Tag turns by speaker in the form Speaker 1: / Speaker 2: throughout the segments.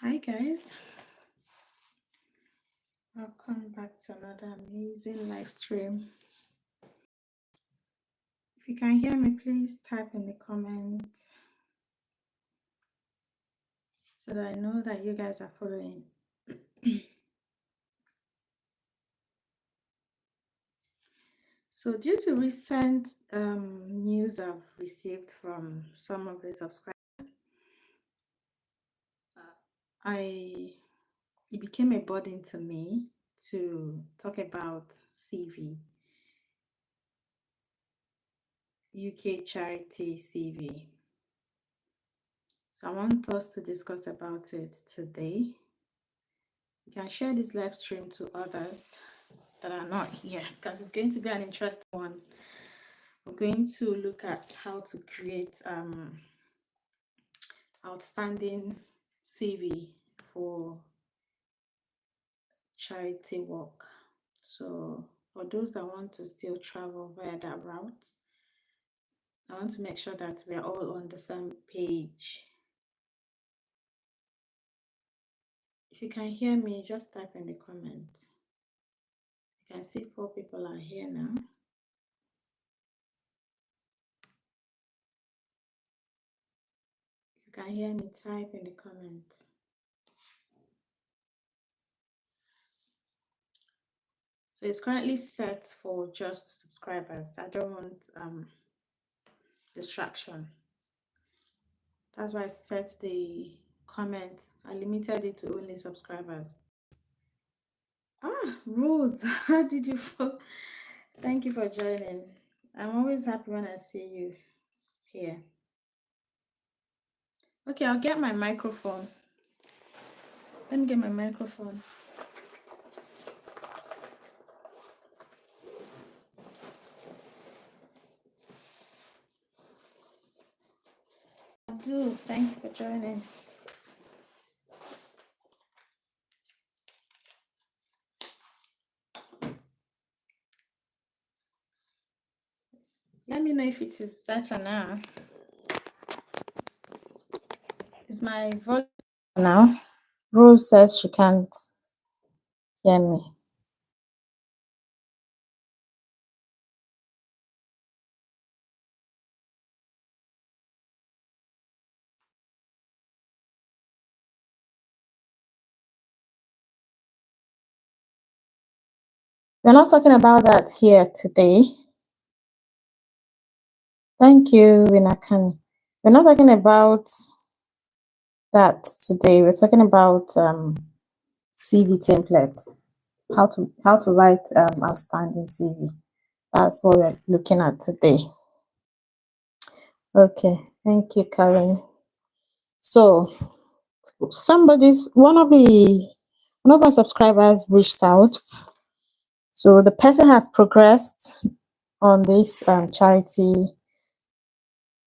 Speaker 1: Hi guys, welcome back to another amazing live stream. If you can hear me, please type in the comments so that I know that you guys are following. So due to recent news I've received from some of the subscribers, it became a burden to me to talk about CV, UK charity CV. So I want us to discuss about it today. You can share this live stream to others that are not here because it's going to be an interesting one. We're going to look at how to create outstanding CV for charity work. So for those that want to still travel via that route, I want to make sure that we are all on the same page. If you can hear me, just type in the comments. You can see 4 people are here now. If you can hear me, type in the comments. So it's currently set for just subscribers. I don't want distraction. That's why I set the comments. I limited it to only subscribers. Rose, how did you fall? Thank you for joining. I'm always happy when I see you here. Okay, I'll get my microphone. Let me get my microphone. Abdul, thank you for joining. Let me know if it is better now. Is my voice now? Rose says she can't hear me. We're not talking about that here today. Thank you, Winakani. We're not talking about that today. We're talking about CV template. How to write outstanding CV. That's what we're looking at today. Okay, thank you, Karen. So one of our subscribers reached out. So the person has progressed on this charity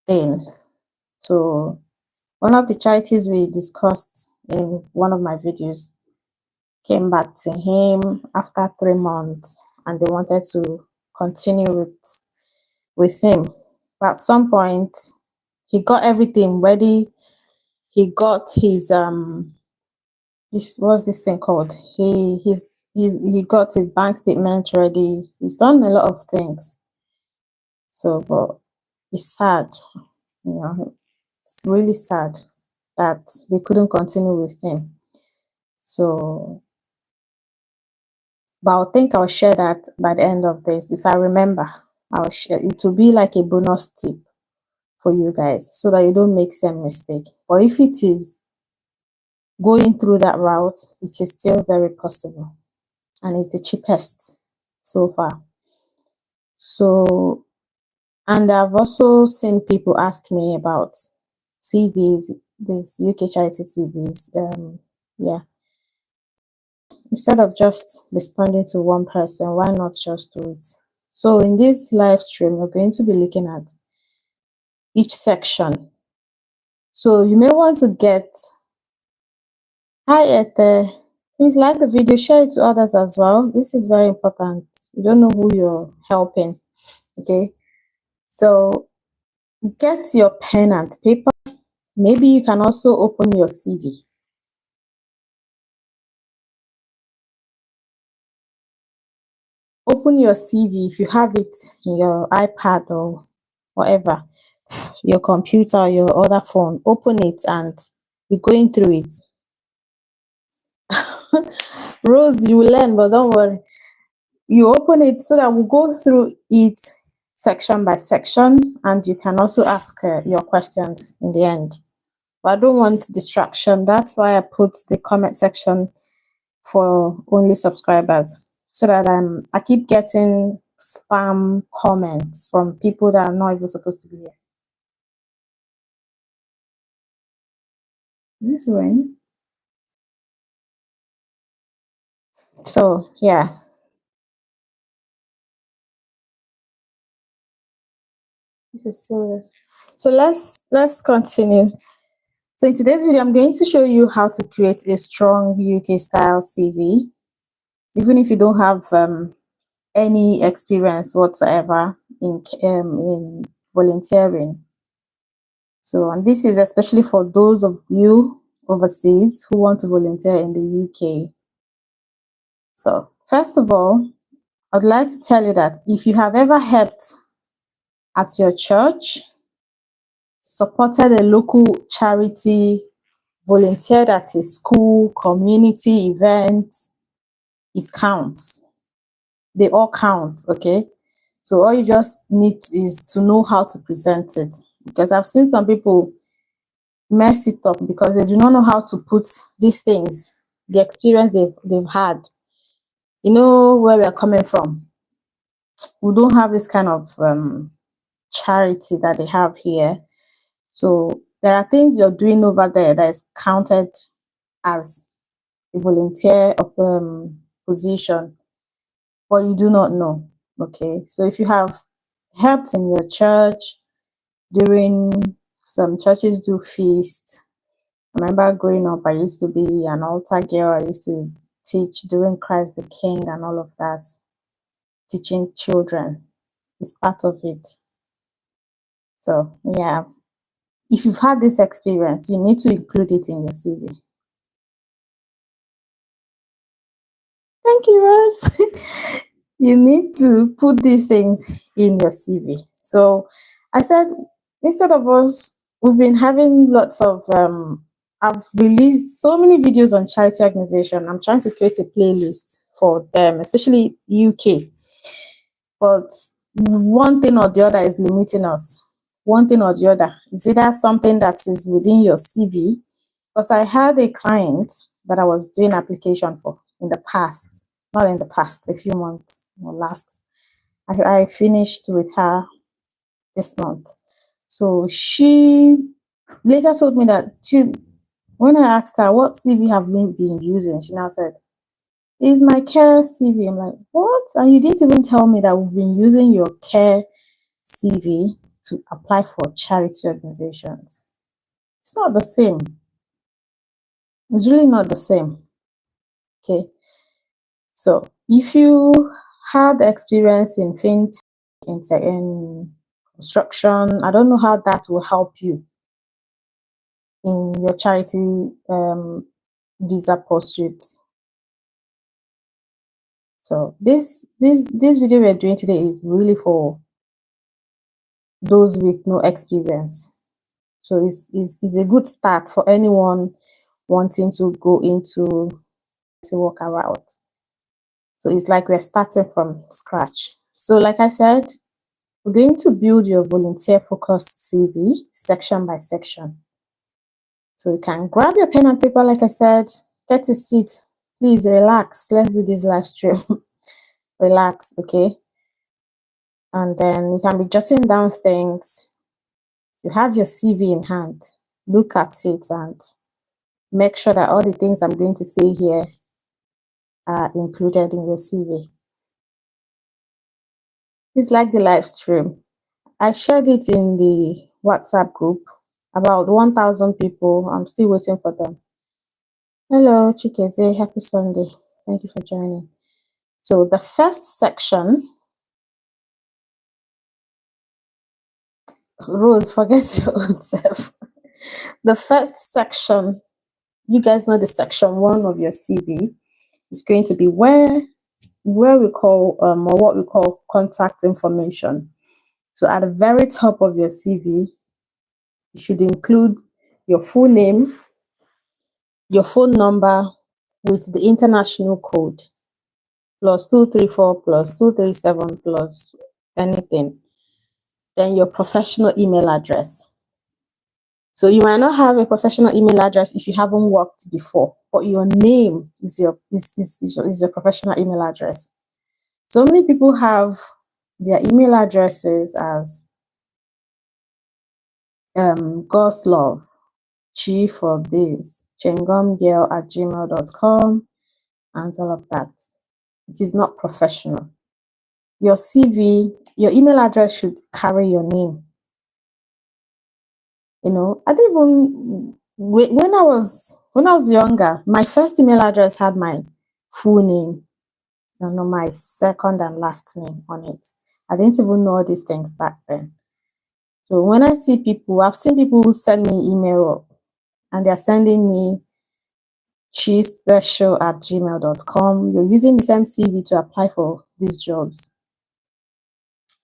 Speaker 1: thing. So one of the charities we discussed in one of my videos came back to him after 3 months and they wanted to continue with him. But at some point he got everything ready. He got his what's this thing called? He got his bank statement ready. He's done a lot of things. So but it's sad, it's really sad that they couldn't continue with him. So but I think I'll share that by the end of this. If I remember, I'll share. It will be like a bonus tip for you guys so that you don't make same mistake. But if it is going through that route, it is still very possible and it's the cheapest so far. So, and I've also seen people ask me about CVs, these UK charity CVs. Yeah, instead of just responding to one person, why not just do it? So in this live stream, we're going to be looking at each section. So you may want to get, hi Ete, please like the video, share it to others as well. This is very important. You don't know who you're helping. Okay, so get your pen and paper. Maybe you can also open your CV. open your CV, if you have it in your iPad or whatever, your computer or your other phone, open it and be going through it. Rose, you will learn, but don't worry. You open it so that we'll go through it section by section, and you can also ask your questions in the end. But I don't want distraction. That's why I put the comment section for only subscribers, so that I keep getting spam comments from people that are not even supposed to be here. This rain. So yeah. This is serious. So let's continue. So in today's video, I'm going to show you how to create a strong UK style CV, even if you don't have any experience whatsoever in volunteering. So, and this is especially for those of you overseas who want to volunteer in the UK. So, first of all, I'd like to tell you that if you have ever helped at your church, supported a local charity, volunteered at a school, community event, it counts. They all count, okay? So all you just need is to know how to present it. Because I've seen some people mess it up because they do not know how to put these things, the experience they've had. You know where we are coming from. We don't have this kind of charity that they have here. So there are things you're doing over there that is counted as a volunteer position, but you do not know. Okay, so if you have helped in your church during, some churches do feast. I remember growing up, I used to be an altar girl. I used to teach during Christ the King and all of that. Teaching children is part of it. So yeah, if you've had this experience, you need to include it in your CV. Thank you, Rose. You need to put these things in your CV. So I said, instead of us, we've been having lots of, I've released so many videos on charity organization. I'm trying to create a playlist for them, especially UK. But one thing or the other is limiting us. One thing or the other. Is either something that is within your CV, because I had a client that I was doing application for in the past, not in the past, a few months or last. I finished with her this month. So she later told me that when I asked her what CV have we been using, she now said, "Is my care CV." I'm like, what? And you didn't even tell me that we've been using your care CV to apply for charity organizations. It's not the same. It's really not the same. Okay. So if you had experience in fintech, in construction, I don't know how that will help you in your charity visa pursuit. So this video we're doing today is really for those with no experience. So it's a good start for anyone wanting to go into the worker route. So it's like we're starting from scratch. So like I said, we're going to build your volunteer focused CV section by section. So you can grab your pen and paper, like I said, get a seat. Please relax. Let's do this live stream. Relax, okay? And then you can be jotting down things. You have your CV in hand. Look at it and make sure that all the things I'm going to say here are included in your CV. Please like the live stream. I shared it in the WhatsApp group. About 1,000 people. I'm still waiting for them. Hello, Chikeze. Happy Sunday. Thank you for joining. So the first section, Rose, forget your own self. The first section, you guys know the section 1 of your CV is going to be where where we call or what we call contact information. So at the very top of your CV, you should include your full name, your phone number with the international code, +234 +237 plus anything. Then your professional email address. So you might not have a professional email address if you haven't worked before, but your name is your professional email address. So many people have their email addresses as God's love, chief of this, chewinggumgirl@gmail.com, and all of that. It is not professional. Your CV, your email address should carry your name. I didn't even when I was younger, my first email address had my full name, my second and last name on it. I didn't even know these things back then. So when I've seen people who send me email and they're sending me special@gmail.com. You're using the same CV to apply for these jobs.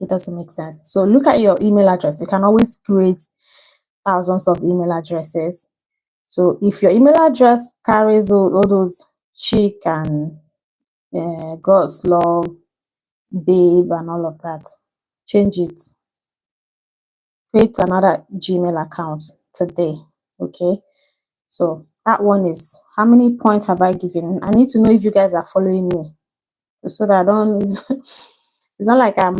Speaker 1: It doesn't make sense. So look at your email address. You can always create thousands of email addresses. So if your email address carries all those chic and God's love, babe, and all of that, change it. Create another Gmail account today. Okay. So that one is, how many points have I given? I need to know if you guys are following me, so that I don't. It's not like I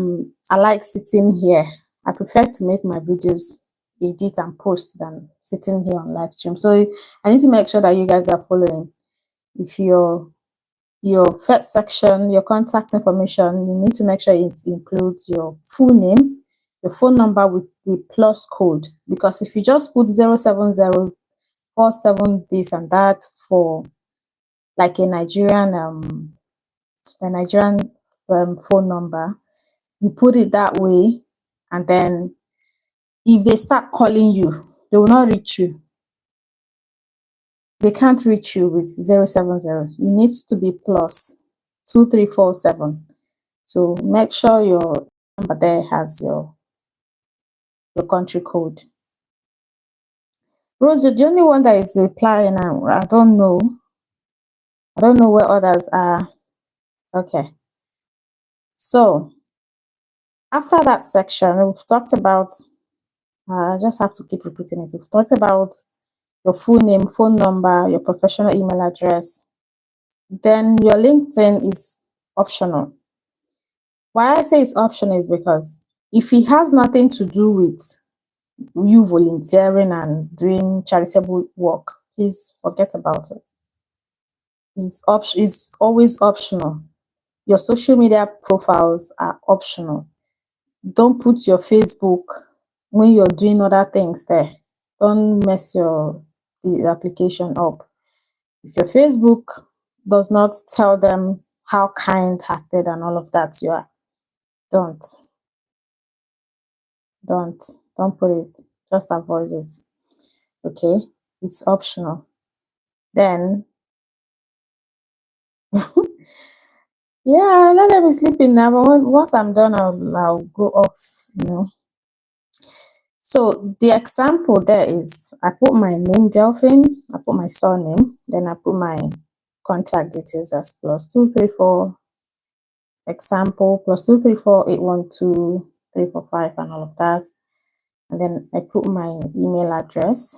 Speaker 1: like sitting here. I prefer to make my videos, edit and post, than sitting here on live stream. So I need to make sure that you guys are following. If your first section, your contact information, you need to make sure it includes your full name, your phone number with the plus code. Because if you just put 07047 this and that for like a Nigerian phone number, you put it that way, and then if they start calling you, they will not reach you. They can't reach you with 070. It needs to be +2347. So make sure your number there has your country code. Rose, you're the only one that is replying. I don't know. I don't know where others are. Okay. So after that section, we've talked about, I just have to keep repeating it. We've talked about your full name, phone number, your professional email address. Then your LinkedIn is optional. Why I say it's optional is because if it has nothing to do with you volunteering and doing charitable work, please forget about it. It's always optional. Your social media profiles are optional. Don't put your Facebook when you're doing other things there. Don't mess the application up. If your Facebook does not tell them how kind-hearted and all of that you are, don't put it. Just avoid it. Okay, it's optional. Then yeah, let them be sleeping now, but once I'm done, I'll go off. So the example there is, I put my name Delphine, I put my surname, then I put my contact details as +234 example +234812345 and all of that. And then I put my email address,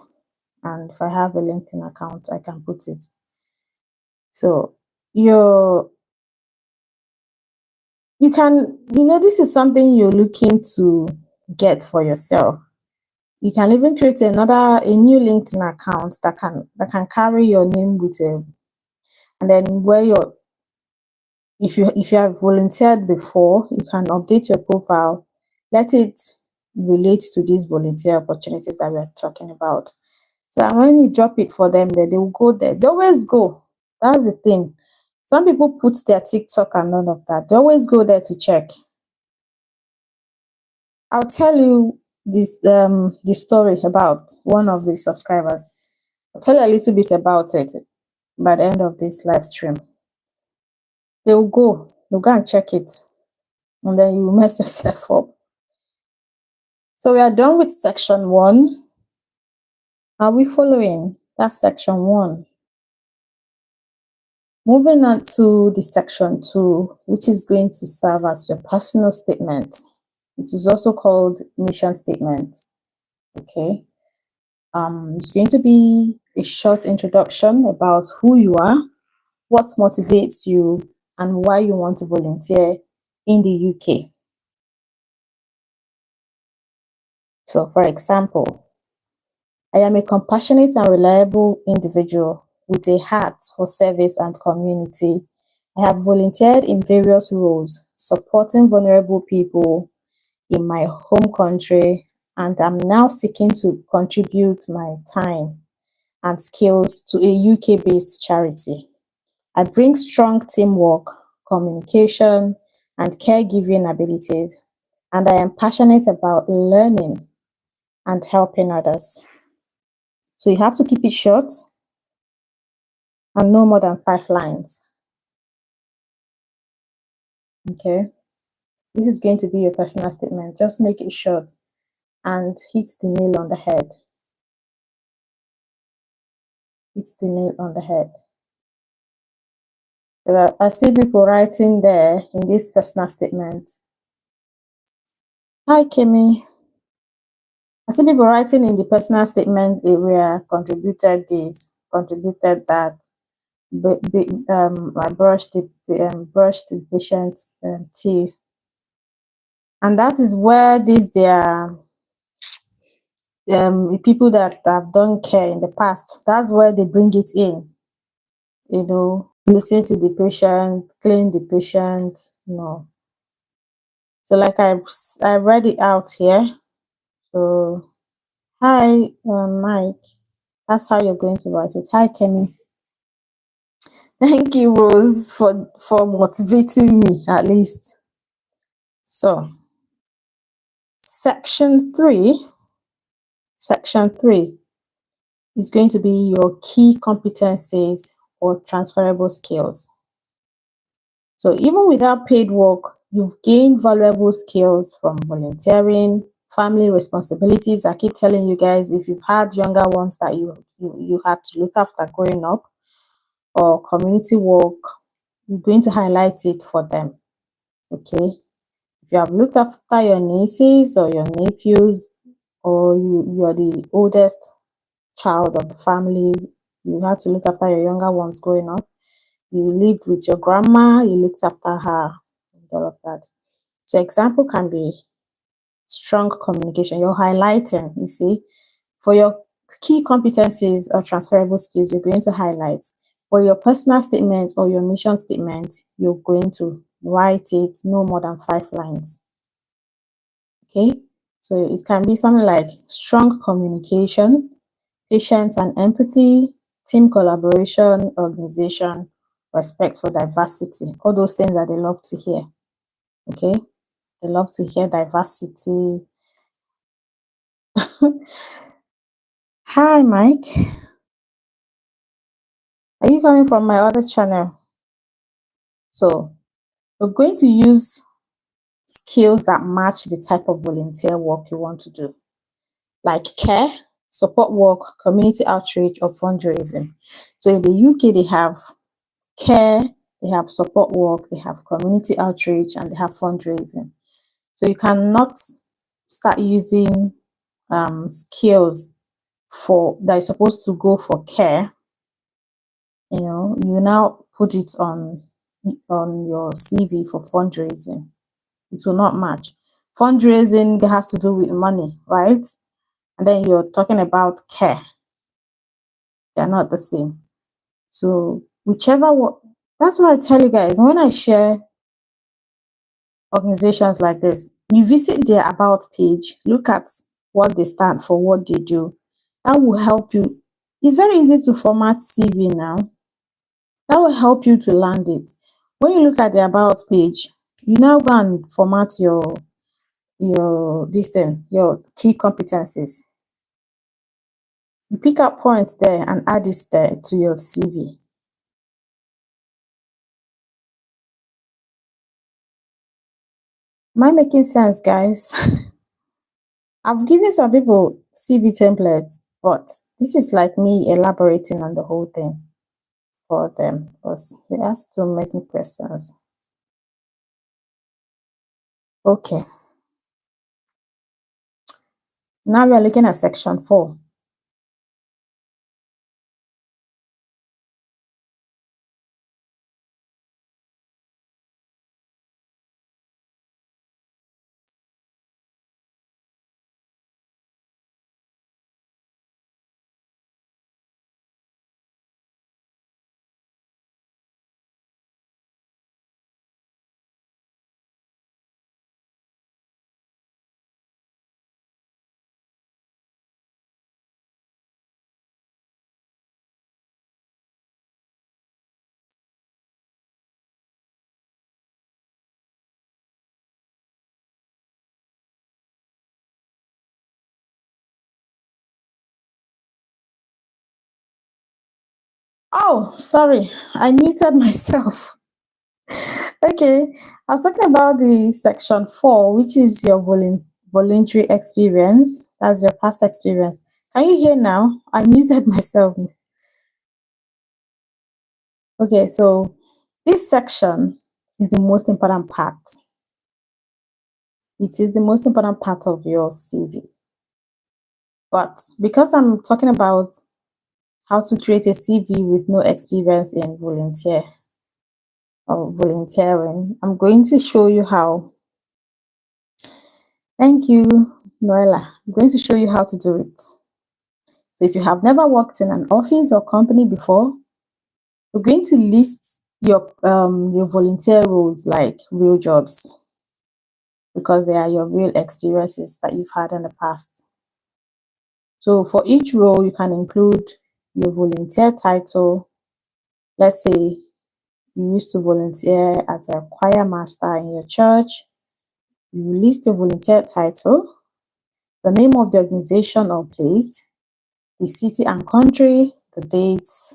Speaker 1: and if I have a LinkedIn account, I can put it. So this is something you're looking to get for yourself. You can even create a new LinkedIn account that can carry your name with and then if you have volunteered before, you can update your profile, let it relate to these volunteer opportunities that we're talking about. So when you drop it for them, then they will go there. They always go. That's the thing. Some people put their TikTok and none of that. They always go there to check. I'll tell you this the story about one of the subscribers. I'll tell you a little bit about it by the end of this live stream. they'll go and check it, and then you will mess yourself up. So we are done with section 1. Are we following? That's section 1. Moving on to the section 2, which is going to serve as your personal statement. It is also called mission statement. Okay. It's going to be a short introduction about who you are, what motivates you, and why you want to volunteer in the UK. So, for example, I am a compassionate and reliable individual with a heart for service and community. I have volunteered in various roles, supporting vulnerable people in my home country, and I'm now seeking to contribute my time and skills to a UK-based charity. I bring strong teamwork, communication, and caregiving abilities, and I am passionate about learning and helping others. So you have to keep it short and no more than 5 lines. Okay, this is going to be your personal statement. Just make it short and hit the nail on the head. Hit the nail on the head. I see people writing there in this personal statement. Hi, Kimmy. I see people writing in the personal statement area, contributed this, contributed that. I brushed the patient's teeth, and that is where their people that have done care in the past. That's where they bring it in. Listen to the patient, clean the patient. So like I read it out here. So hi, Mike. That's how you're going to write it. Hi, Kenny. Thank you, Rose, for motivating me at least. So, section 3 is going to be your key competencies or transferable skills. So, even without paid work, you've gained valuable skills from volunteering, family responsibilities. I keep telling you guys, if you've had younger ones that you had to look after growing up, or community work, you're going to highlight it for them. Okay, if you have looked after your nieces or your nephews, or you are the oldest child of the family, you had to look after your younger ones growing up, you lived with your grandma, you looked after her, and all of that. So example can be strong communication. You're highlighting, you see, for your key competencies or transferable skills, you're going to highlight. For your personal statement or your mission statement, you're going to write it no more than 5 lines. Okay, so it can be something like strong communication, patience and empathy, team collaboration, organization, respect for diversity. All those things that they love to hear. Okay, they love to hear diversity. Hi, Mike. Are you coming from my other channel? So we're going to use skills that match the type of volunteer work you want to do, like care, support work, community outreach, or fundraising. So in the UK, they have care, they have support work, they have community outreach, and they have fundraising. So you cannot start using skills that is supposed to go for care. You now put it on your CV for fundraising. It will not match. Fundraising has to do with money, right? And then you're talking about care. They're not the same. So whichever one, that's why I tell you guys, when I share organizations like this, you visit their about page, look at what they stand for, what they do. That will help you. It's very easy to format CV now. That will help you to land it. When you look at the about page, you now go and format your key competencies. You pick up points there and add it there to your CV. Am I making sense, guys? I've given some people CV templates, but this is like me elaborating on the whole thing for them because they asked too many questions. Okay, now we are looking at section 4. Oh, sorry, I muted myself. Okay, I was talking about the section 4, which is your voluntary experience. That's your past experience. Can you hear now? I muted myself. Okay, so this section is the most important part. It is the most important part of your CV. But because I'm talking about how to create a CV with no experience in volunteering, I'm going to show you how. Thank you, Noella. I'm going to show you how to do it. So if you have never worked in an office or company before, we're going to list your volunteer roles like real jobs because they are your real experiences that you've had in the past. So for each role, you can include your volunteer title. Let's say you used to volunteer as a choir master in your church. You list your volunteer title, the name of the organization or place, the city and country, the dates,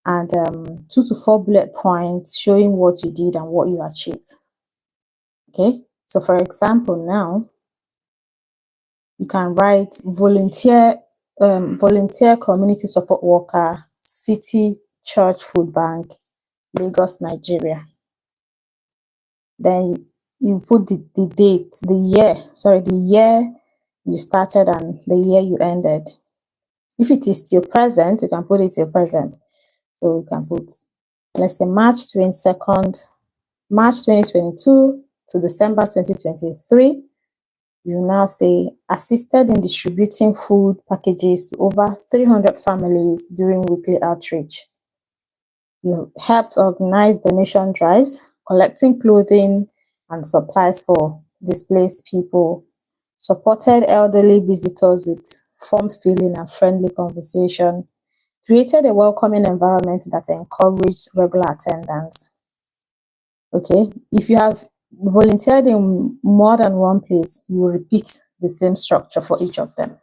Speaker 1: and 2 to 4 bullet points showing what you did and what you achieved. Okay, so for example, now you can write volunteer community support worker, city church food bank, Lagos, Nigeria. Then you put the date, the year you started and the year you ended. If it is still present, you can put it till present. So you can put, let's say, March 22nd, March 2022 to December 2023. You now say, assisted in distributing food packages to over 300 families during weekly outreach. You helped organize donation drives, collecting clothing and supplies for displaced people, supported elderly visitors with form filling and friendly conversation, created a welcoming environment that encouraged regular attendance. Okay, if you have volunteered in more than one place, you will repeat the same structure for each of them.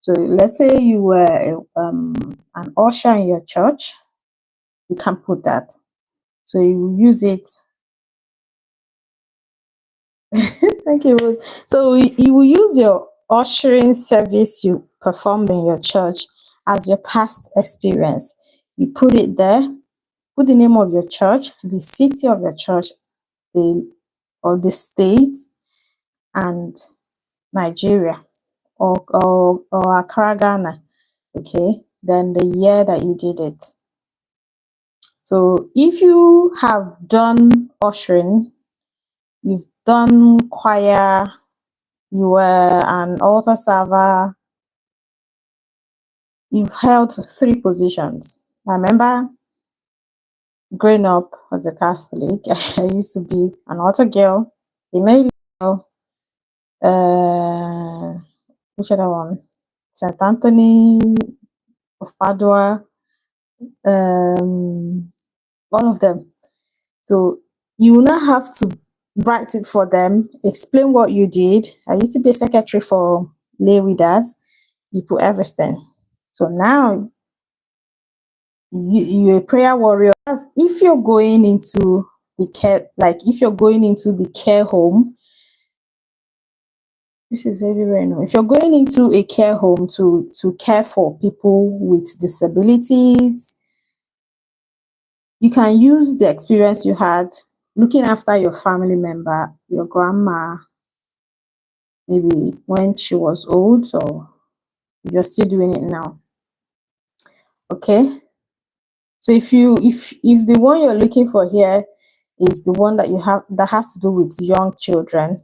Speaker 1: So let's say you were an usher in your church, you can put that. So you use it. Thank you, Ruth. So you will use your ushering service you performed in your church as your past experience. You put it there, put the name of your church, the city of your church, the state, and Nigeria or Accra, Ghana. Okay, then the year that you did it. So if you have done ushering, you've done choir, you were an altar server, you've held 3 positions. I remember growing up as a Catholic, I used to be an altar girl, a male girl, which other one? St. Anthony of Padua, all of them. So you will not have to write it for them, explain what you did. I used to be a secretary for lay readers. You put everything. So now you're a prayer warrior. As if you're going into the care, like if you're going into the care home, This is everywhere now. If you're going into a care home to care for people with disabilities, you can use the experience you had looking after your family member, your grandma, maybe when she was old, or you're still doing it now. Okay. So if the one you're looking for here is the one that you have that has to do with young children,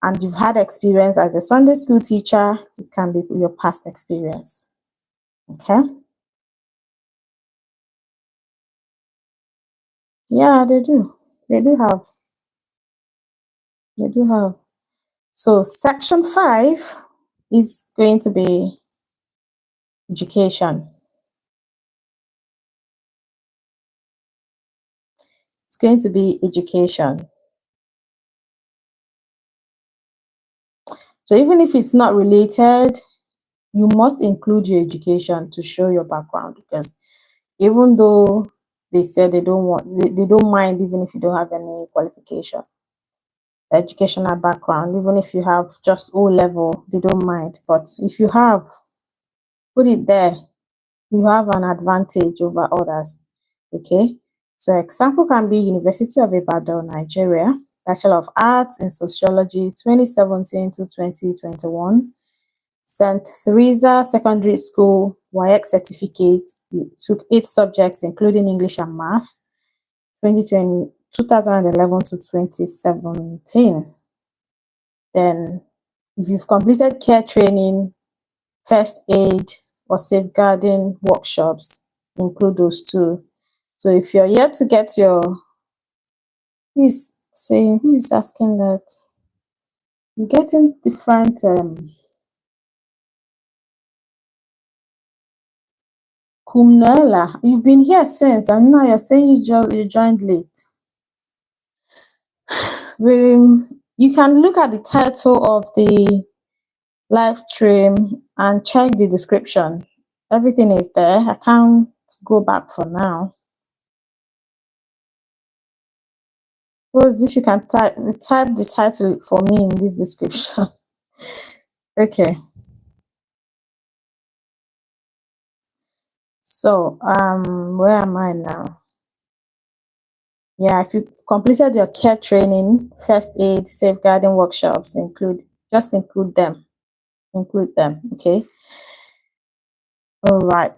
Speaker 1: and you've had experience as a Sunday school teacher, it can be your past experience. Okay. Yeah, they do. They do have. They do have. So section 5 is going to be education. It's going to be education. So even if it's not related, you must include your education to show your background, because even though they said they don't mind even if you don't have any qualification, educational background, even if you have just O level, they don't mind. But if you have, put it there, you have an advantage over others. Okay. So example can be University of Ibadan, Nigeria, Bachelor of Arts in Sociology 2017 to 2021. St. Teresa Secondary School, WAEC certificate, took 8 subjects, including English and Math, 2011 to 2017. Then, if you've completed care training, first aid, or safeguarding workshops, include those too. So if you're yet to get your, who is asking that? You're getting different Kumnala, you've been here since, and now you're saying you joined late. You can look at the title of the live stream and check the description. Everything is there. I can't go back for now. Suppose if you can type the title for me in this description. Okay. So where am I now? Yeah, if you completed your care training, first aid, safeguarding workshops, include them. Include them. Okay. All right.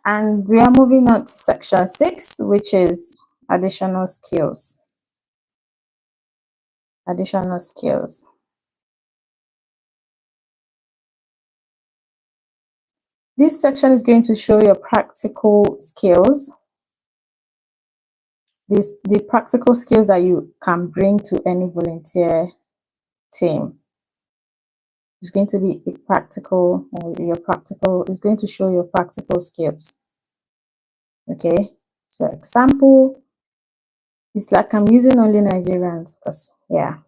Speaker 1: And we are moving on to section 6, which is additional skills. Additional skills. This section is going to show your practical skills. The practical skills that you can bring to any volunteer team. It's going to be a practical, or it's going to show your practical skills. Okay. So example, it's like I'm using only Nigerians because, yeah.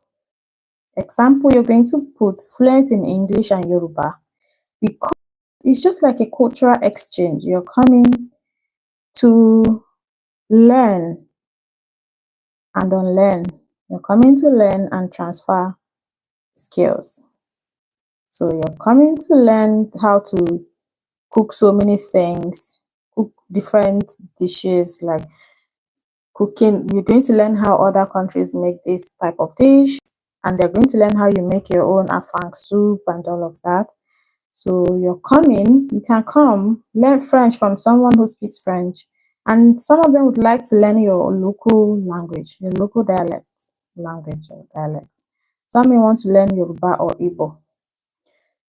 Speaker 1: Example, you're going to put fluent in English and Yoruba, because it's just like a cultural exchange. You're coming to learn and unlearn. You're coming to learn and transfer skills. So you're coming to learn how to cook so many things, cook different dishes, like cooking. You're going to learn how other countries make this type of dish, and they're going to learn how you make your own afang soup and all of that. So you can come learn French from someone who speaks French, and some of them would like to learn your local language, your local language or dialect. Some may want to learn Yoruba or Igbo.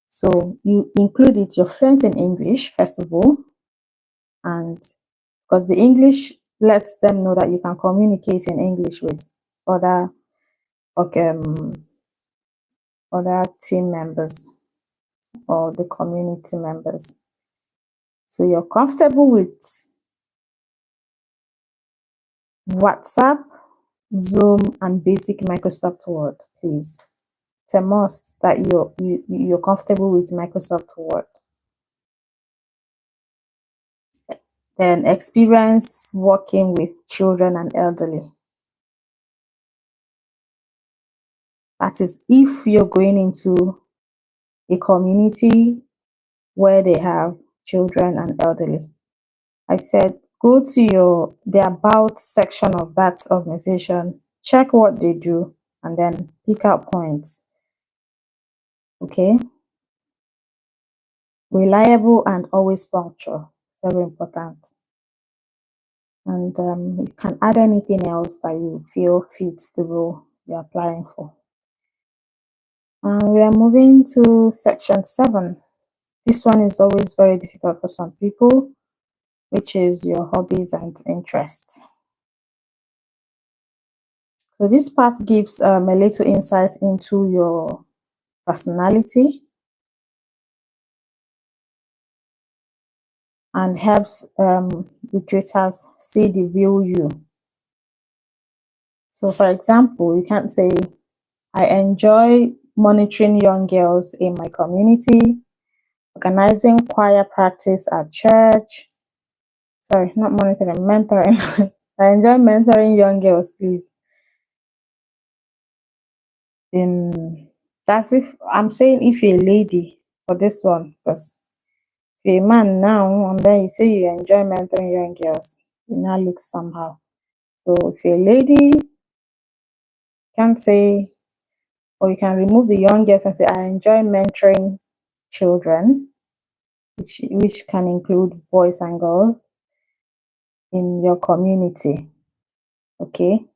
Speaker 1: So you include it, you're fluent in English, first of all, and because the English lets them know that you can communicate in English with other other team members or the community members. So you're comfortable with WhatsApp, Zoom, and basic Microsoft Word, please. It's a must that you're comfortable with Microsoft Word. Then experience working with children and elderly. That is, if you're going into a community where they have children and elderly. I said, go to the about section of that organization, check what they do, and then pick out points. Okay? Reliable and always punctual. Very important. And you can add anything else that you feel fits the role you're applying for. And we are moving to section 7. This one is always very difficult for some people, which is your hobbies and interests. So this part gives a little insight into your personality and helps recruiters see the real you. So for example, you can't say, I enjoy monitoring young girls in my community, organizing choir practice at church. Sorry, not monitoring, mentoring. I enjoy mentoring young girls, please. That's if I'm saying if you're a lady for this one, because if you're a man now and then you say you enjoy mentoring young girls, it now looks somehow. So if you're a lady, you can't say, or you can remove the young girls and say, I enjoy mentoring children, which can include boys and girls in your community. Okay?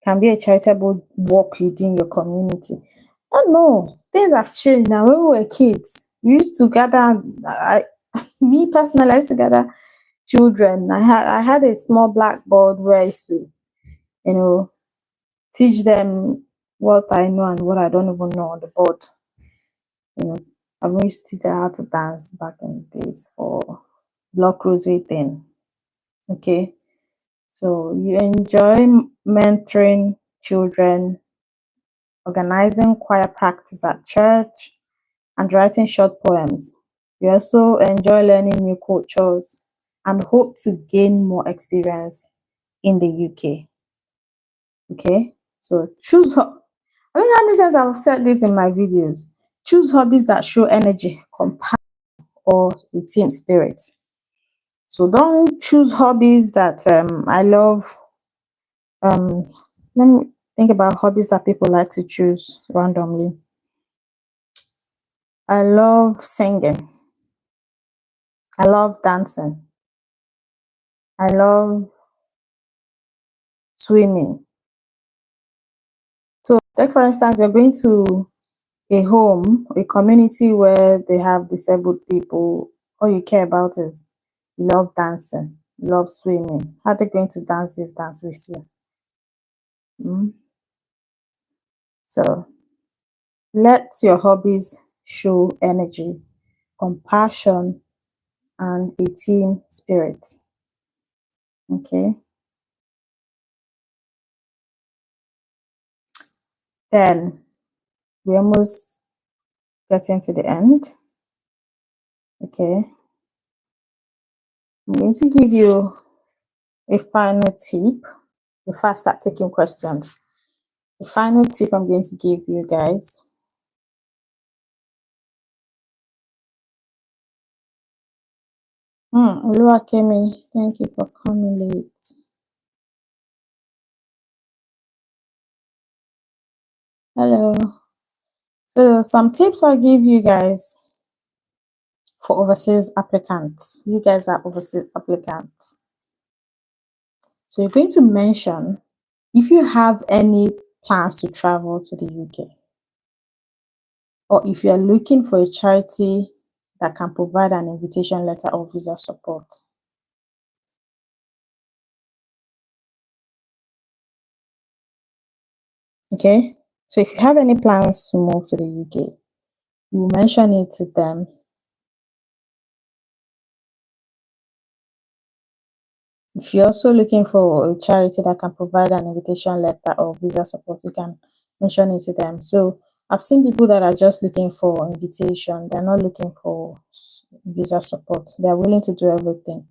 Speaker 1: Can be a charitable work you do in your community. Oh no, things have changed now. When we were kids, we used to gather. Me personally, I used to gather children. I had a small blackboard where I used to, teach them what I know and what I don't even know on the board. I used to teach them how to dance back in the days for block rosary thing. Okay, so you enjoy mentoring children, organizing choir practice at church, and writing short poems. You also enjoy learning new cultures and hope to gain more experience in the UK. Okay, so I don't know how many times I've said this in my videos. Choose hobbies that show energy, compassion, or a team spirit. So don't choose hobbies that I love. Let me think about hobbies that people like to choose randomly. I love singing. I love dancing. I love swimming. So take for instance, you're going to a home, a community where they have disabled people. All you care about is you love dancing, you love swimming. How are they going to dance this dance with you? So let your hobbies show energy, compassion, and a team spirit. Okay. Then we almost getting to the end. Okay. I'm going to give you a final tip before I start taking questions. The final tip I'm going to give you guys. Oluwakemi, thank you for coming late. Hello. So some tips I'll give you guys for overseas applicants. You guys are overseas applicants. So you're going to mention if you have any plans to travel to the UK, or if you are looking for a charity that can provide an invitation letter or visa support. Okay, so if you have any plans to move to the UK, you mention it to them. If you're also looking for a charity that can provide an invitation letter or visa support, you can mention it to them. So I've seen people that are just looking for invitation. They're not looking for visa support. They're willing to do everything.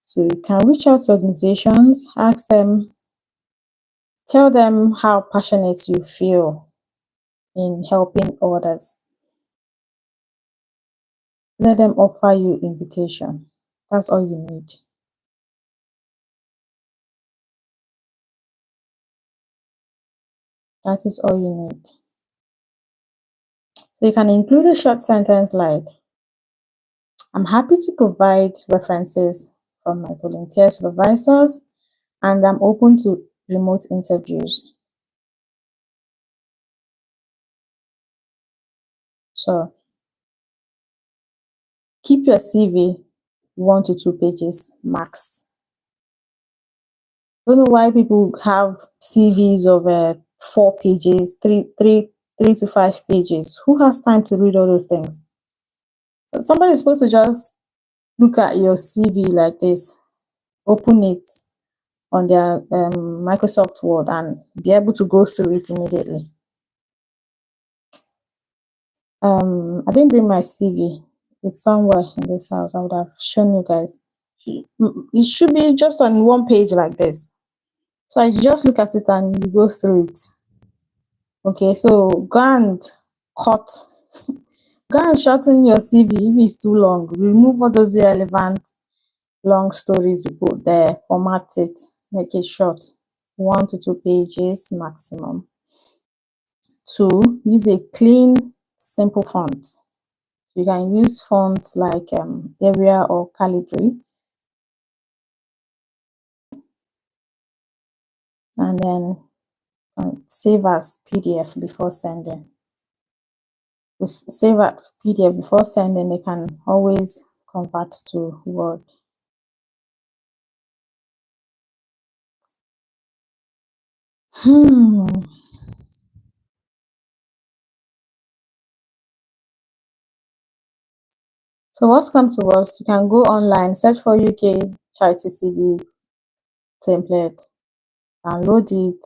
Speaker 1: So you can reach out to organizations, ask them, tell them how passionate you feel in helping others. Let them offer you invitation. That's all you need. That is all you need. So you can include a short sentence like, I'm happy to provide references from my volunteer supervisors, and I'm open to remote interviews. So keep your CV 1 to 2 pages max. Don't know why people have CVs of 4 pages, three to 5 pages. Who has time to read all those things? So somebody is supposed to just look at your CV like this, open it on their Microsoft Word and be able to go through it immediately. I didn't bring my CV. It's somewhere in this house. I would have shown you guys. It should be just on 1 page like this. So I just look at it and you go through it. Okay, so go and cut, go and shorten your CV if it's too long. Remove all those irrelevant long stories you put there, format it, make it short, 1 to 2 pages maximum. 2, use a clean, simple font. You can use fonts like Arial or Calibri. And then save as PDF before sending. Save as PDF before sending, they can always convert to Word. So what's come to us, you can go online, search for UK Charity CV template, download it,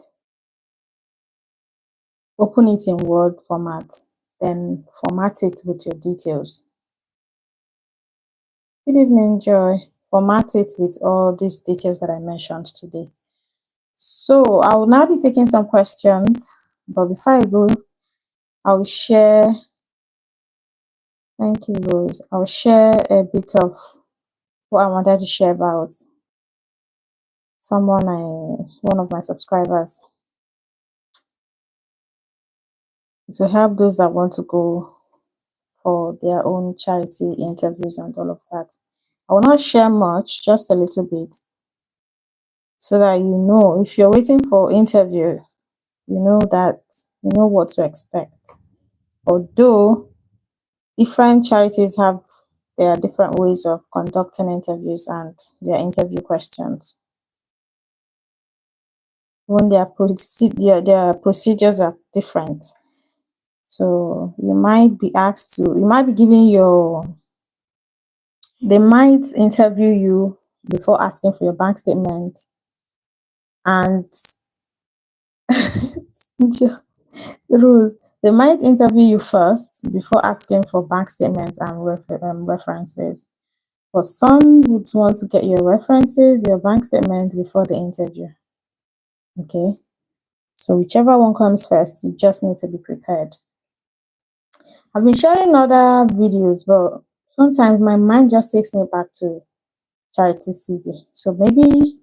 Speaker 1: open it in Word format, then format it with your details. Good evening, Joy. Format it with all these details that I mentioned today. So I will now be taking some questions, but before I go, I will share, thank you, Rose. I'll share a bit of what I wanted to share about one of my subscribers. It will help those that want to go for their own charity interviews and all of that. I will not share much, just a little bit, so that you know if you're waiting for interview, you know what to expect. Although different charities have their different ways of conducting interviews and their interview questions. When their procedures are different. So you might be asked to, you might be giving they might interview you before asking for your bank statement, and the rules, they might interview you first before asking for bank statements and references. But some would want to get your references, your bank statements before the interview. Okay, so whichever one comes first, you just need to be prepared. I've been sharing other videos, but sometimes my mind just takes me back to charity CV. So maybe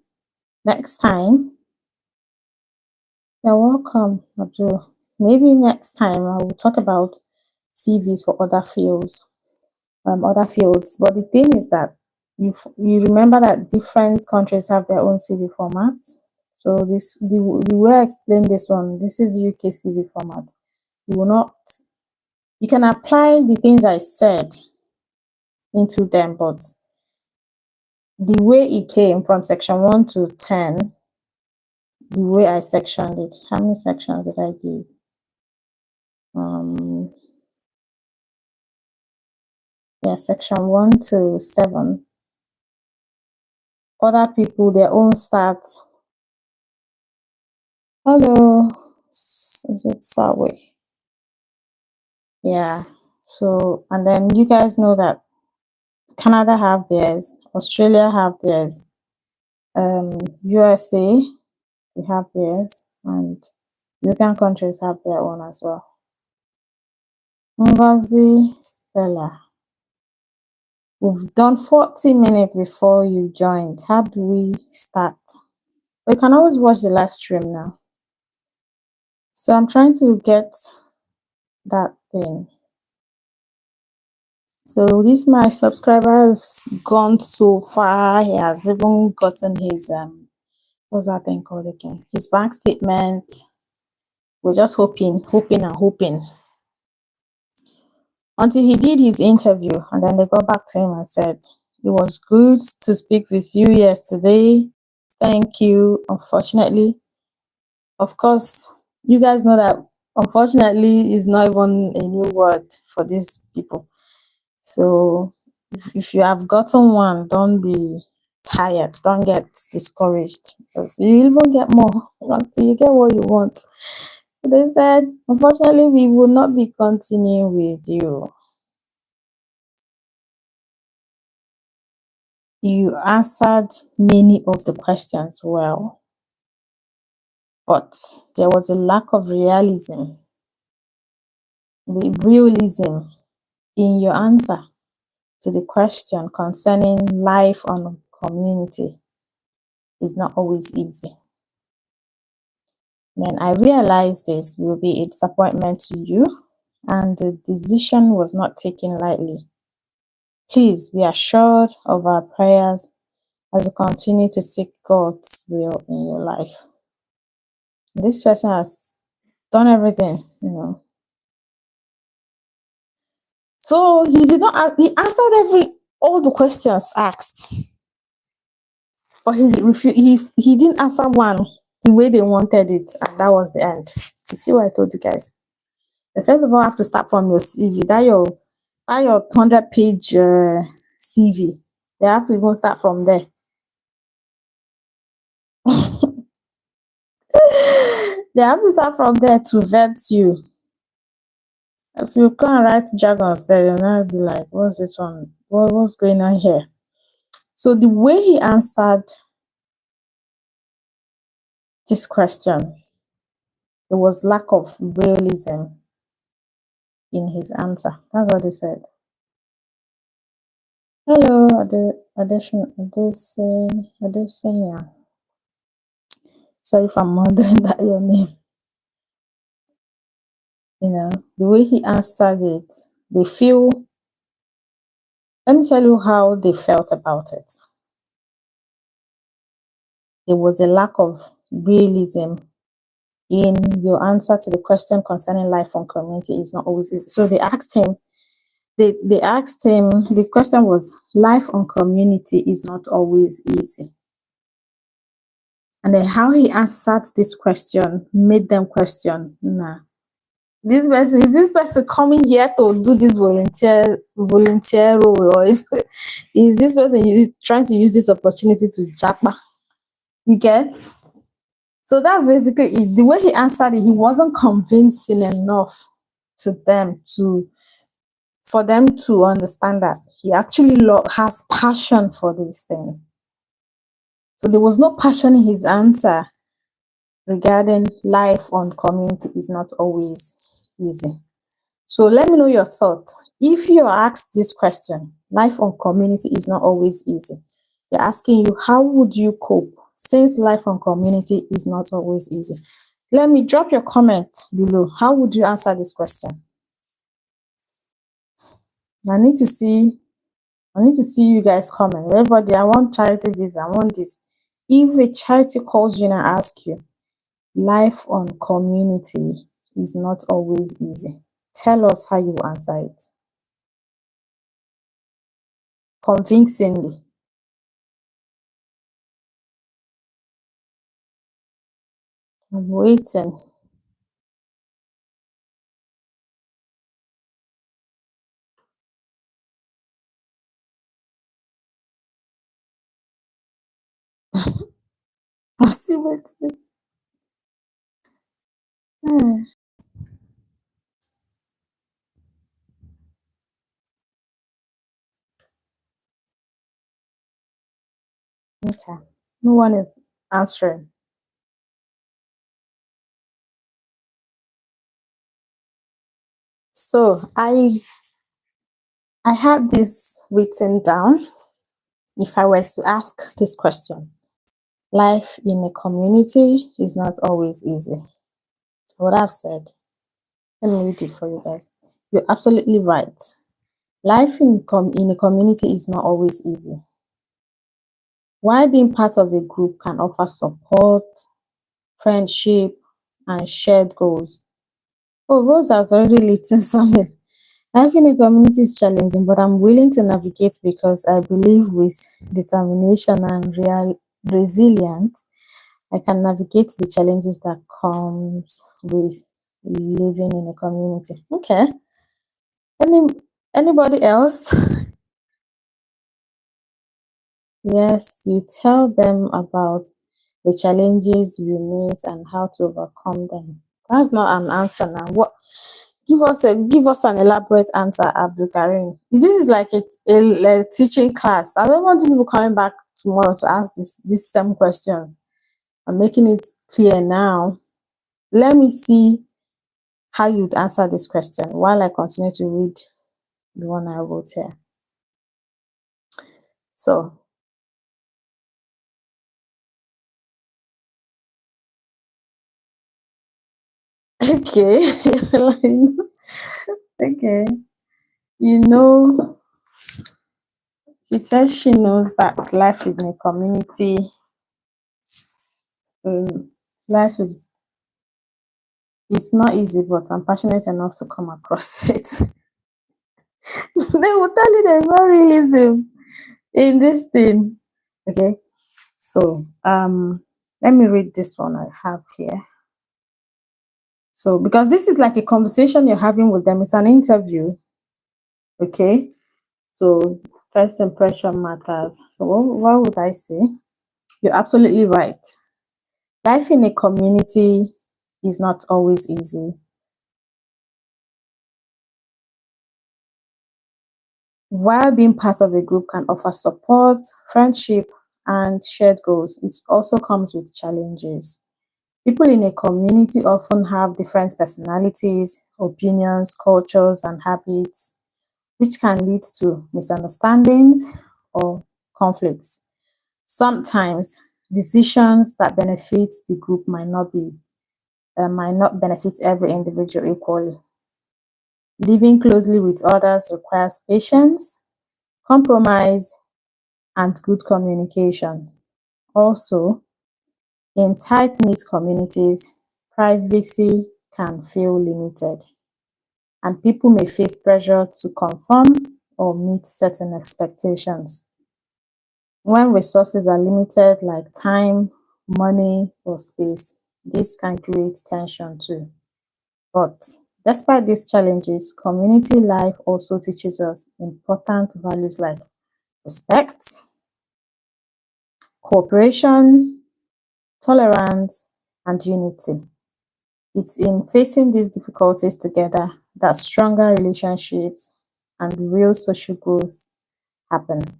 Speaker 1: next time, you're welcome, Abdul. Maybe next time I will talk about CVs for other fields. But the thing is that you remember that different countries have their own CV format. So the way I explain this one, this is UK CV format. You can apply the things I said into them, but the way it came from section 1 to 10, the way I sectioned it, how many sections did I give? Section 1 to 7. Other people, their own stats. Hello, is it Sawe? Yeah. So, and then you guys know that Canada have theirs, Australia have theirs, USA, they have theirs, and European countries have their own as well. Ngozi Stella. We've done 40 minutes before you joined. How do we start? We can always watch the live stream now. So I'm trying to get that thing. So this my subscriber has gone so far. He has even gotten his what's that thing called again? His bank statement. We're just hoping until he did his interview, and then they got back to him and said it was good to speak with you yesterday. Thank you. Unfortunately, of course, you guys know that unfortunately is not even a new word for these people. So if you have gotten one, don't be tired, don't get discouraged, because you even get more until you get what you want. So they said, unfortunately, we will not be continuing with you. You answered many of the questions well, but there was a lack of realism in your answer to the question concerning life on community. Is not always easy. Then I realized this will be a disappointment to you, and the decision was not taken lightly. Please be assured of our prayers as you continue to seek God's will in your life. This person has done everything, So he did not. He answered all the questions asked, but he didn't answer one the way they wanted it, and that was the end. You see what I told you guys? First of all, have to start from your CV. That your 100-page CV. They have to even start from there. They have to start from there to vet you. If you can't write jargons there, you'll now be like, what's this one? What's going on here? So the way he answered this question, there was lack of realism in his answer. That's what they said. Hello, Adesanya. Sorry if I'm wondering that your name. The way he answered it, let me tell you how they felt about it. There was a lack of realism in your answer to the question concerning life on community is not always easy. So they asked him, the question was, life on community is not always easy. And then how he answered this question made them question, is this person coming here to do this volunteer role, or is this person trying to use this opportunity to japa? You get? So that's basically it. The way he answered it, he wasn't convincing enough to them for them to understand that he actually has passion for this thing. So there was no passion in his answer regarding life on community is not always easy. So let me know your thoughts. If you're asked this question, life on community is not always easy. They're asking you, how would you cope since life on community is not always easy? Let me drop your comment below. How would you answer this question? I need to see you guys comment. Everybody, I want charity visa. I want this. If a charity calls you and asks you, life on community is not always easy, tell us how you answer it. Convincingly. I'm waiting. I'm still waiting. Okay. No one is answering. So I had this written down. If I were to ask this question, life in a community is not always easy. What I've said, let me read it for you guys. You're absolutely right. Life in a community is not always easy. While being part of a group can offer support, friendship, and shared goals. Oh, Rose has already written something. Life in a community is challenging, but I'm willing to navigate because I believe with determination and real resilience, I can navigate the challenges that comes with living in a community. Okay. Any anybody else? Yes, you tell them about the challenges you meet and how to overcome them. That's not an answer now. What give us an elaborate answer, Abdul Karim. This is like a teaching class. I don't want people coming back tomorrow to ask these same questions. I'm making it clear now. Let me see how you'd answer this question while I continue to read the one I wrote here. So, okay. Okay. You know, she says she knows that life in a community, um, life is it's not easy, but I'm passionate enough to come across it. They will tell you there's no realism in this thing. Okay, so let me read this one I have here. So because this is like a conversation you're having with them, it's an interview. Okay, so first impression matters. So what would I say? You're absolutely right. Life in a community is not always easy. While being part of a group can offer support, friendship, and shared goals, it also comes with challenges. People in a community often have different personalities, opinions, cultures, and habits, which can lead to misunderstandings or conflicts. Sometimes decisions that benefit the group might not benefit every individual equally. Living closely with others requires patience, compromise, and good communication. Also, in tight-knit communities, privacy can feel limited, and people may face pressure to conform or meet certain expectations. When resources are limited, like time, money, or space, this can create tension too. But despite these challenges, community life also teaches us important values like respect, cooperation, tolerance, and unity. It's in facing these difficulties together that stronger relationships and real social growth happen.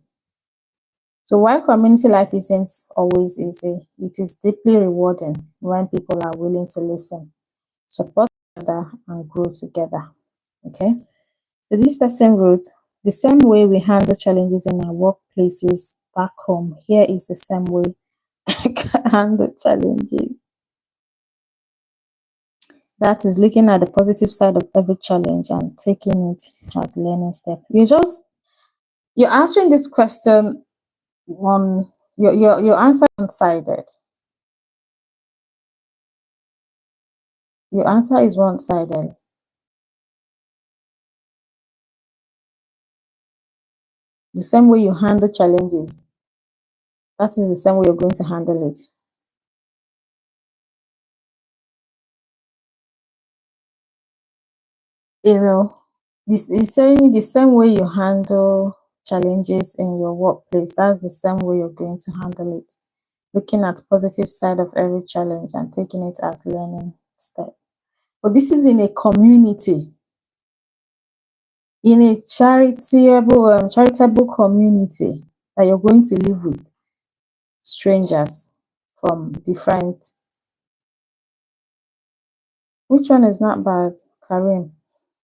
Speaker 1: So while community life isn't always easy, it is deeply rewarding when people are willing to listen, support each other, and grow together. Okay. So this person wrote, the same way we handle challenges in our workplaces back home, here is the same way I can handle challenges. That is looking at the positive side of every challenge and taking it as learning step. You're answering this question on your answer one-sided. Your answer is one-sided. The same way you handle challenges, that is the same way you're going to handle it. You know, this is saying the same way you handle challenges in your workplace, that's the same way you're going to handle it. Looking at positive side of every challenge and taking it as learning step. But this is in a community, in a charitable community that you're going to live with strangers from different. Which one is not bad, Karim?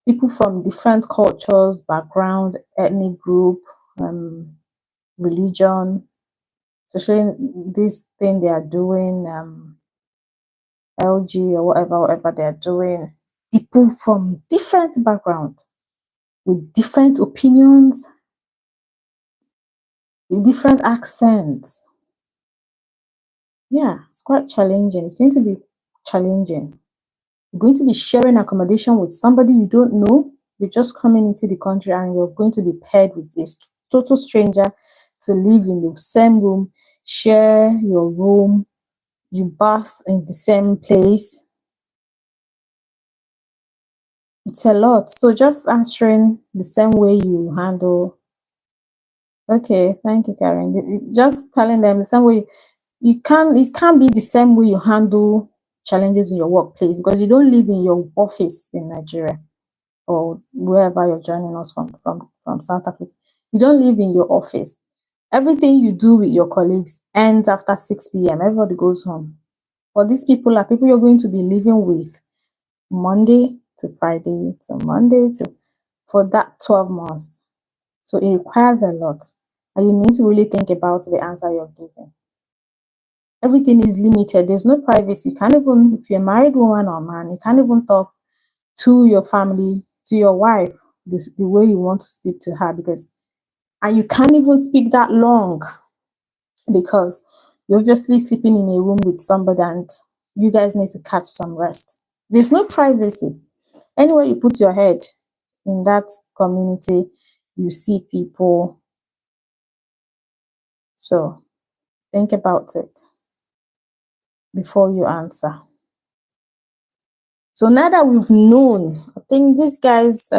Speaker 1: people from different cultures, background, ethnic group, um, religion, especially this thing they are doing, LG or whatever they are doing. People from different background with different opinions, with different accents. Yeah, it's quite challenging. It's going to be challenging. You're going to be sharing accommodation with somebody you don't know. You're just coming into the country and you're going to be paired with this total stranger to live in the same room, share your room, you bath in the same place. It's a lot. So just answering the same way you handle. Okay, thank you, Karen. Just telling them the same way it can't be the same way you handle challenges in your workplace because you don't live in your office in Nigeria or wherever you're joining us from South Africa. You don't live in your office. Everything you do with your colleagues ends after 6 p.m. Everybody goes home. But these people are people you're going to be living with Monday to Friday to Monday to for that 12 months. So it requires a lot. And you need to really think about the answer you're giving. Everything is limited. There's no privacy. You can't even, if you're a married woman or man, you can't even talk to your family, to your wife, the way you want to speak to her and you can't even speak that long because you're obviously sleeping in a room with somebody and you guys need to catch some rest. There's no privacy. Anywhere you put your head in that community, you see people. So think about it before you answer. So now that we've known, I think this guy's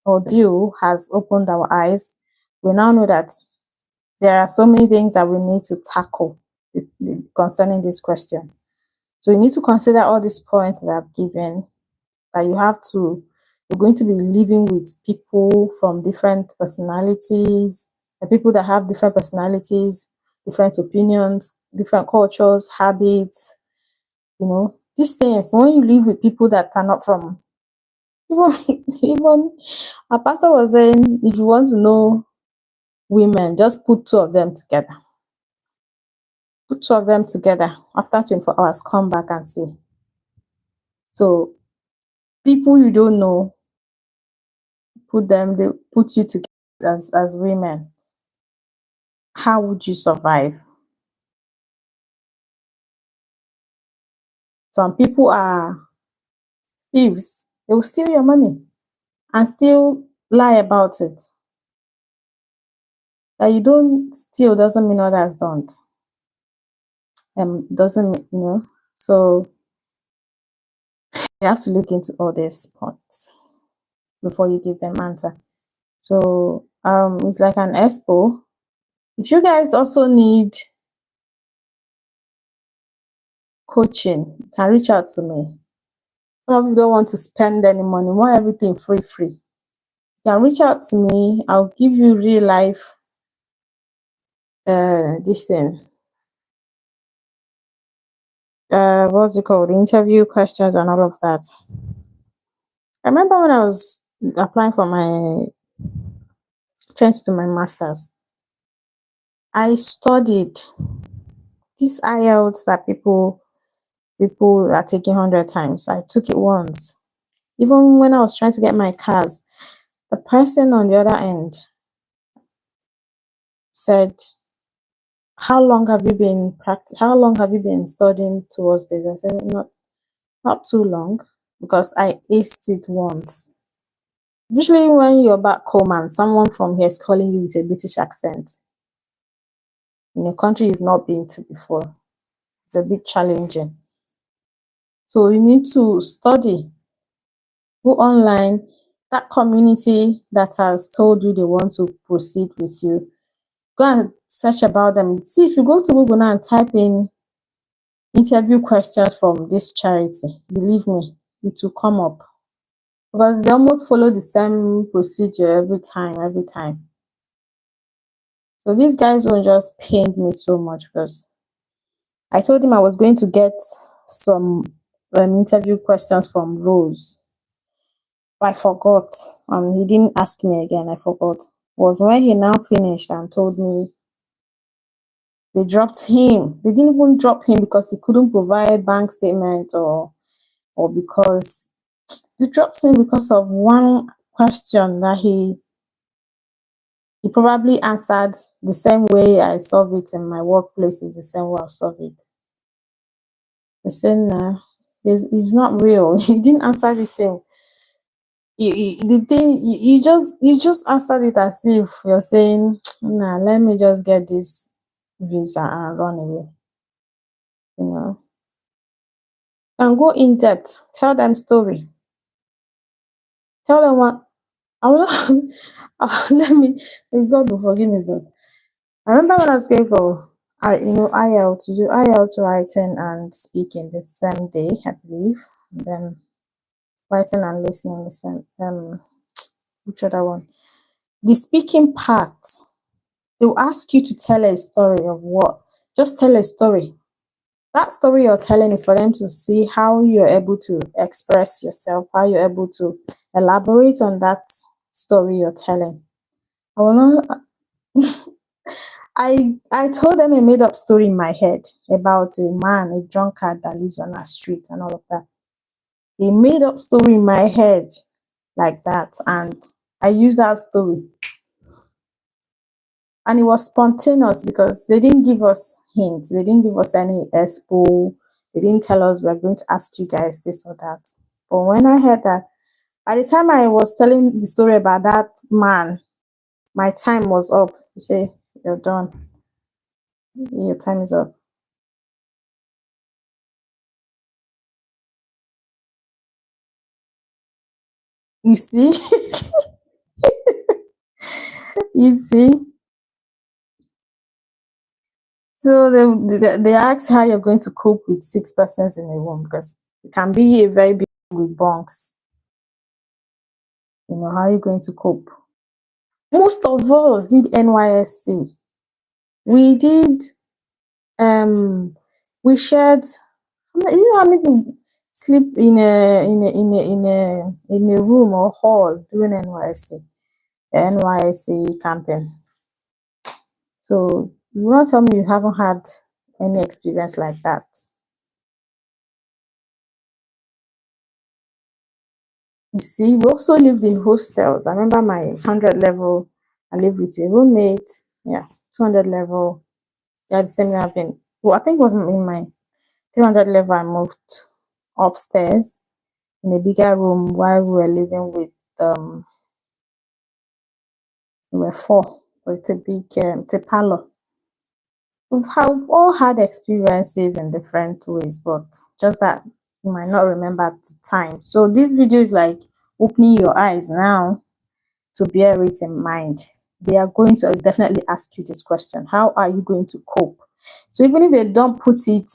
Speaker 1: ordeal has opened our eyes. We now know that there are so many things that we need to tackle concerning this question. So you need to consider all these points that I've given, that you're going to be living with people from different personalities, the people that have different personalities, different opinions, different cultures, habits, these things. When you live with people that are not from, even our pastor was saying, if you want to know women, just put two of them together. Put two of them together. After 24 hours, come back and see. So people you don't know, they put you together as women. How would you survive? Some people are thieves. They will steal your money and still lie about it. That you don't steal doesn't mean others don't. Doesn't So you have to look into all these points before you give them answer. So it's like an expo. If you guys also need coaching, you can reach out to me. Some of you don't want to spend any money, want everything free. You can reach out to me. I'll give you real life this thing. What's it called? Interview questions and all of that. I remember when I was applying for my trying to do my masters, I studied these IELTS that people are taking 100 times. I took it once. Even when I was trying to get my cars, the person on the other end said, how long have you been studying towards this? I said, not too long, because I aced it once. Usually when you're back home and someone from here is calling you with a British accent in a country you've not been to before, it's a bit challenging. So you need to study, go online, that community that has told you they want to proceed with you, go and search about them. See, if you go to Google now and type in interview questions from this charity, believe me, it will come up, because they almost follow the same procedure every time. So these guys won't just pained me so much, because I told him I was going to get some interview questions from Rose. I forgot, and he didn't ask me again. I forgot. Was when he now finished and told me they dropped him. They didn't even drop him because he couldn't provide bank statement, or because they dropped him because of one question that he probably answered the same way I solve it in my workplace is the same way I solve it. They said, nah, it's not real. He didn't answer this thing. The thing you just answered it as if you're saying, nah, let me just get this visa and run away. You know, and go in depth. Tell them story. Tell them what. I will not. Let me. God will forgive me, God. I remember when I was going for IELTS to do IELTS writing and speaking the same day, I believe. And then writing and listening the same. Which other one? The speaking part. They will ask you to tell a story of what? Just tell a story. That story you're telling is for them to see how you're able to express yourself, how you're able to elaborate on that story you're telling. I will not. I told them a made up story in my head about a man, a drunkard that lives on our street and all of that. A made up story in my head like that, and I used that story, and it was spontaneous because they didn't give us hints, they didn't give us any expo, they didn't tell us we're going to ask you guys this or that. But when I heard that, by the time I was telling the story about that man, my time was up. You say, you're done. Your time is up. You see? You see? So they ask how you're going to cope with six persons in a room because it can be a very big with bunks. How are you going to cope? Most of us did NYSC. We did we shared, how many people sleep in a room or hall during NYSC camping. So you will not tell me you haven't had any experience like that. You see, we also lived in hostels. I remember my 100 level, I lived with a roommate. Yeah, 200 level. Yeah, the same happened. Well, I think it was in my 300 level, I moved upstairs in a bigger room while we were living with, we were four. But it's a big, it's a parlor. We've all had experiences in different ways, but just that you might not remember at the time. So this video is like opening your eyes now to bear it in mind. They are going to definitely ask you this question: how are you going to cope? So even if they don't put it,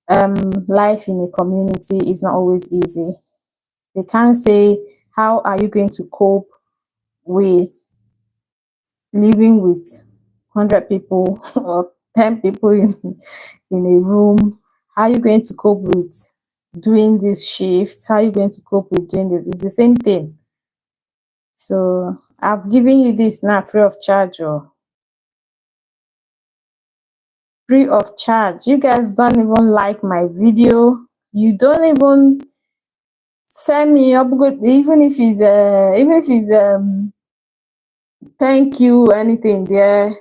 Speaker 1: life in a community is not always easy. They can't say, how are you going to cope with living with 100 people or 10 people in a room? How are you going to cope with doing this shift? How are you going to cope with doing this? It's the same thing. So I've given you this now free of charge, or free of charge. You guys don't even like my video. You don't even send me up good, even if it's thank you anything there,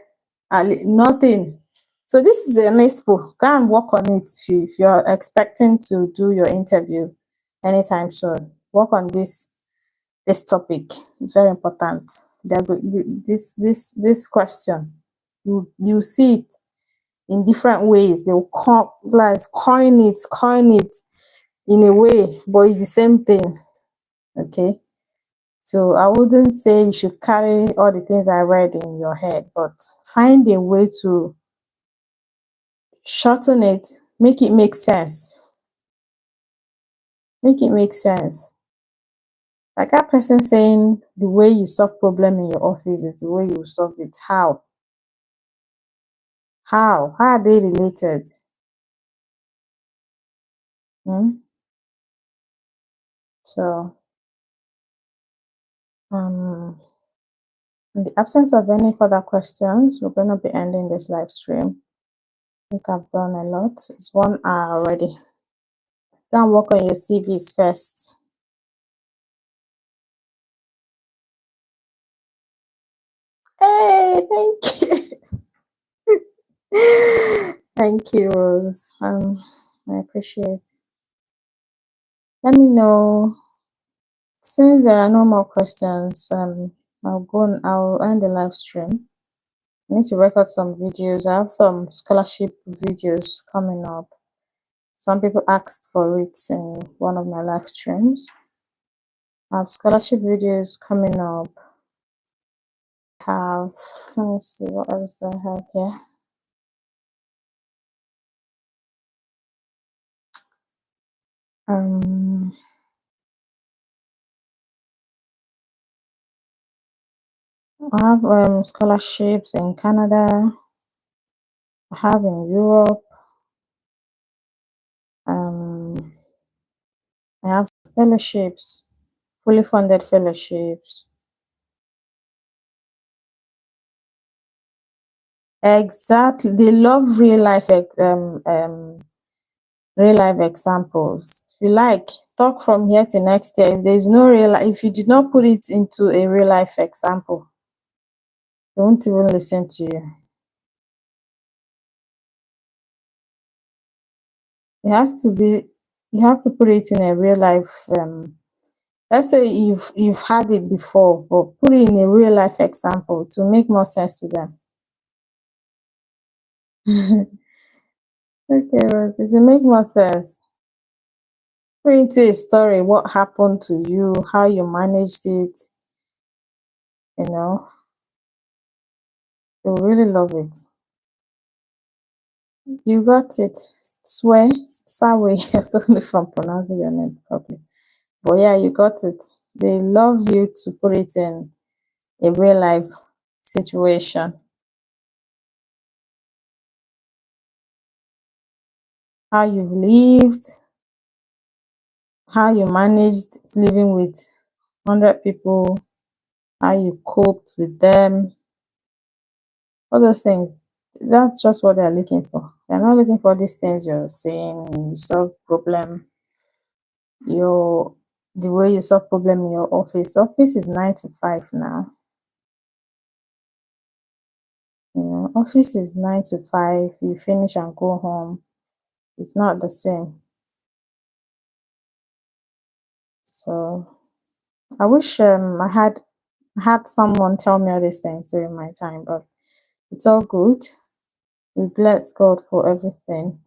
Speaker 1: nothing. So this is an expo. Go and work on it if you're expecting to do your interview anytime soon. Work on this topic. It's very important. This question, you see it in different ways. They will coin it in a way, but it's the same thing. Okay. So I wouldn't say you should carry all the things I read in your head, but find a way to shorten it, make it make sense. Make it make sense. Like that person saying the way you solve problem in your office is the way you solve it. How? How are they related? Hmm? So Um, in the absence of any further questions, we're going to be ending this live stream. I think I've done a lot. It's 1 hour already. Go and work on your CVs first. Hey, thank you. Thank you, Rose. I appreciate. Let me know since there are no more questions. I'll end the live stream. I need to record some videos. I have some scholarship videos coming up. Some people asked for it in one of my live streams. I have scholarship videos coming up. Let me see, what else do I have here? I have scholarships in Canada. I have in Europe. I have fellowships, fully funded fellowships. Exactly, they love real life examples. If you like, talk from here to next year. If there is no if you did not put it into a real life example, they won't even listen to you. It has to be. You have to put it in a real life. Let's say you've had it before, but put it in a real life example to make more sense to them. Okay, Rose, it will make more sense. Put into a story what happened to you, how you managed it. You know, they'll really love it. You got it. Swear, sorry, I don't know if I'm pronouncing your name properly. But yeah, you got it. They love you to put it in a real life situation. How you've lived, how you managed living with 100 people, how you coped with them, all those things. That's just what they're looking for. They're not looking for these things you're saying, you solve problem, the way you solve problem in your office. Office is 9 to 5 now. You know, office is 9 to 5. You finish and go home. It's not the same. So I wish I had someone tell me all these things during my time, but it's all good. We bless God for everything.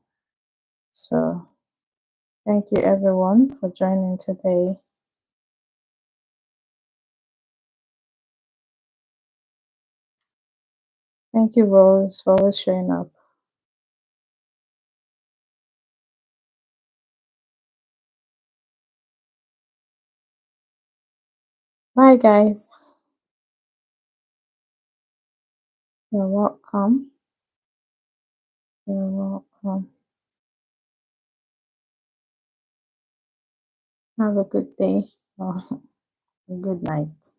Speaker 1: So thank you everyone for joining today. Thank you, Rose, for always showing up. Bye, guys. You're welcome. You're welcome. Have a good day or a good night.